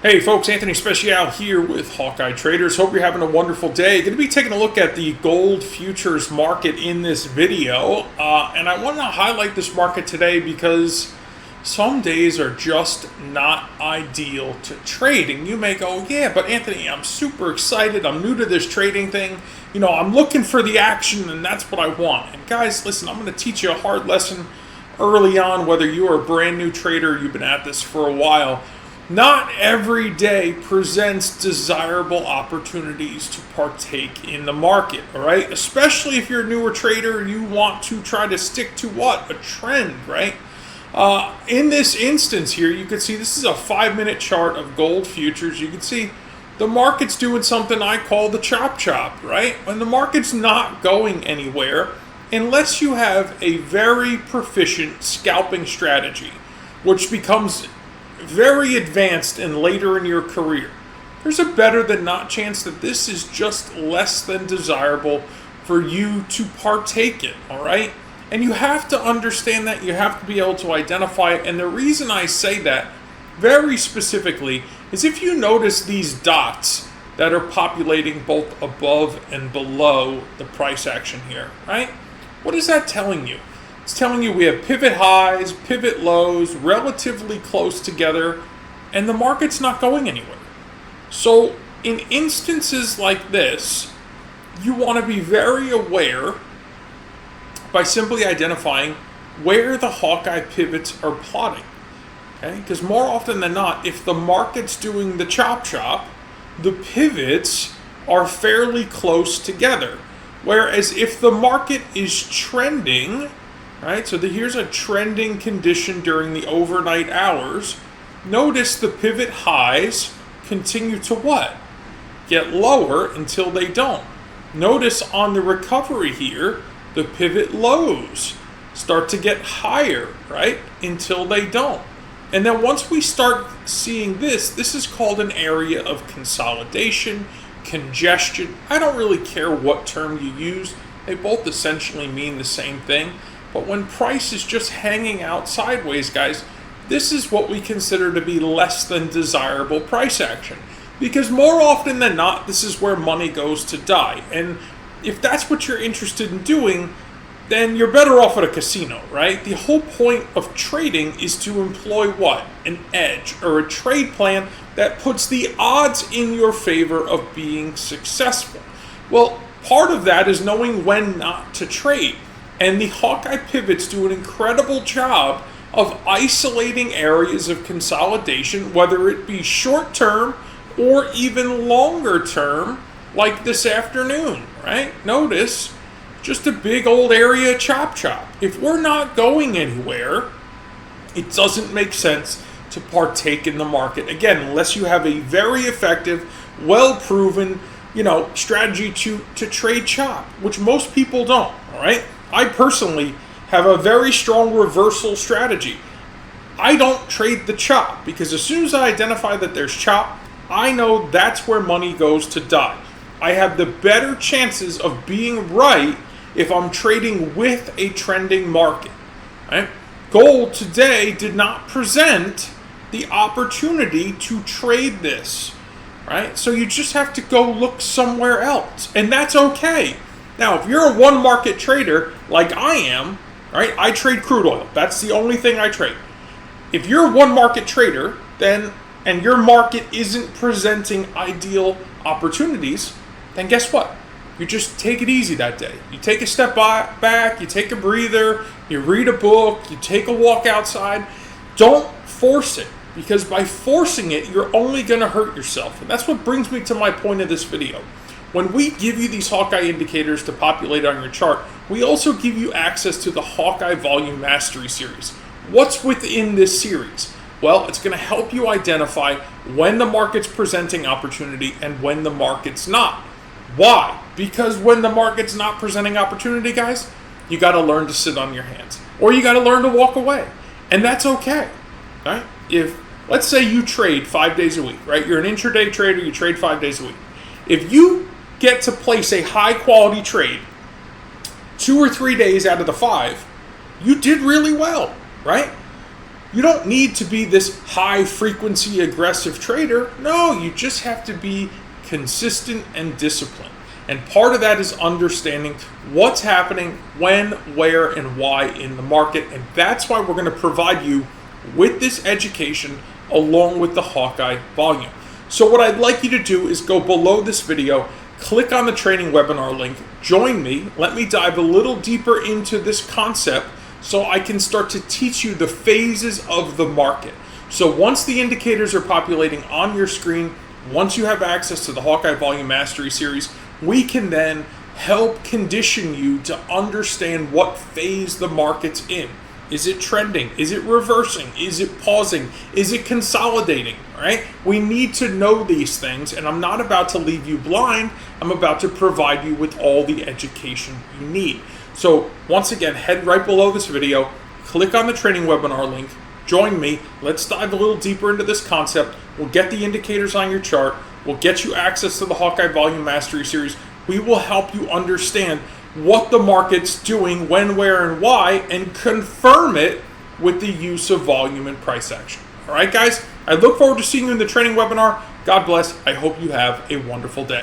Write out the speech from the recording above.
Hey folks, Anthony Speciale here with Hawkeye Traders. Hope you're having a wonderful day. Going to be taking a look at the gold futures market in this video. And I want to highlight this market today because some days are just not ideal to trade. And you may go, yeah, but Anthony, I'm super excited. I'm new to this trading thing. You know, I'm looking for the action and that's what I want. And guys, listen, I'm going to teach you a hard lesson early on, whether you are a brand new trader, you've been at this for a while. Not every day presents desirable opportunities to partake in the market, all right? Especially if you're a newer trader, you want to try to stick to what? A trend, right? In this instance here, you can see this is a 5-minute chart of gold futures. You can see the market's doing something I call the chop, right? When the market's not going anywhere, unless you have a very proficient scalping strategy, which becomes very advanced and later in your career, there's a better than not chance that this is just less than desirable for you to partake in, all right? And you have to understand that. You have to be able to identify it. And the reason I say that very specifically is if you notice these dots that are populating both above and below the price action here, right? What is that telling you? It's telling you we have pivot highs, pivot lows, relatively close together, and the market's not going anywhere. So in instances like this, you want to be very aware by simply identifying where the Hawkeye pivots are plotting. Okay? Because more often than not, if the market's doing the chop, the pivots are fairly close together. Whereas if the market is trending, right, so here's a trending condition during the overnight hours. Notice the pivot highs continue to what? Get lower until they don't. Notice on the recovery here, the pivot lows start to get higher, right, until they don't. And then once we start seeing this is called an area of consolidation, congestion. I don't really care what term you use. They both essentially mean the same thing. But when price is just hanging out sideways, guys, this is what we consider to be less than desirable price action. Because more often than not, this is where money goes to die. And if that's what you're interested in doing, then you're better off at a casino, right? The whole point of trading is to employ what? An edge or a trade plan that puts the odds in your favor of being successful. Well, part of that is knowing when not to trade. And the Hawkeye pivots do an incredible job of isolating areas of consolidation, whether it be short term or even longer term, like this afternoon, right? Notice, just a big old area of chop. If we're not going anywhere, it doesn't make sense to partake in the market. Again, unless you have a very effective, well-proven, strategy to trade chop, which most people don't, all right? I personally have a very strong reversal strategy. I don't trade the chop because as soon as I identify that there's chop, I know that's where money goes to die. I have the better chances of being right if I'm trading with a trending market. Right? Gold today did not present the opportunity to trade this. Right? So you just have to go look somewhere else. And that's okay. Now, if you're a one market trader like I am, right? I trade crude oil. That's the only thing I trade. If you're a one market trader, and your market isn't presenting ideal opportunities, then guess what? You just take it easy that day. You take a step back, you take a breather, you read a book, you take a walk outside. Don't force it, because by forcing it, you're only going to hurt yourself. And that's what brings me to my point of this video. When we give you these Hawkeye indicators to populate on your chart, we also give you access to the Hawkeye Volume Mastery Series. What's within this series? Well, it's going to help you identify when the market's presenting opportunity and when the market's not. Why? Because when the market's not presenting opportunity, guys, you got to learn to sit on your hands. Or you got to learn to walk away. And that's okay. Right? If, let's say you trade 5 days a week, right? You're an intraday trader, you trade 5 days a week. If you get to place a high quality trade 2 or 3 days out of the 5, you did really well, right? You don't need to be this high frequency aggressive trader. No, you just have to be consistent and disciplined. And part of that is understanding what's happening, when, where, and why in the market. And that's why we're going to provide you with this education along with the Hawkeye volume. So what I'd like you to do is go below this video, click on the training webinar link, join me, let me dive a little deeper into this concept so I can start to teach you the phases of the market. So once the indicators are populating on your screen, once you have access to the Hawkeye Volume Mastery Series, we can then help condition you to understand what phase the market's in. Is it trending? Is it reversing? Is it pausing? Is it consolidating? All right? We need to know these things, and I'm not about to leave you blind. I'm about to provide you with all the education you need. So once again, head right below this video, click on the training webinar link, join me. Let's dive a little deeper into this concept. We'll get the indicators on your chart. We'll get you access to the Hawkeye Volume Mastery Series. We will help you understand what the market's doing, when, where, and why, and confirm it with the use of volume and price action. All right, guys? I look forward to seeing you in the training webinar. God bless. I hope you have a wonderful day.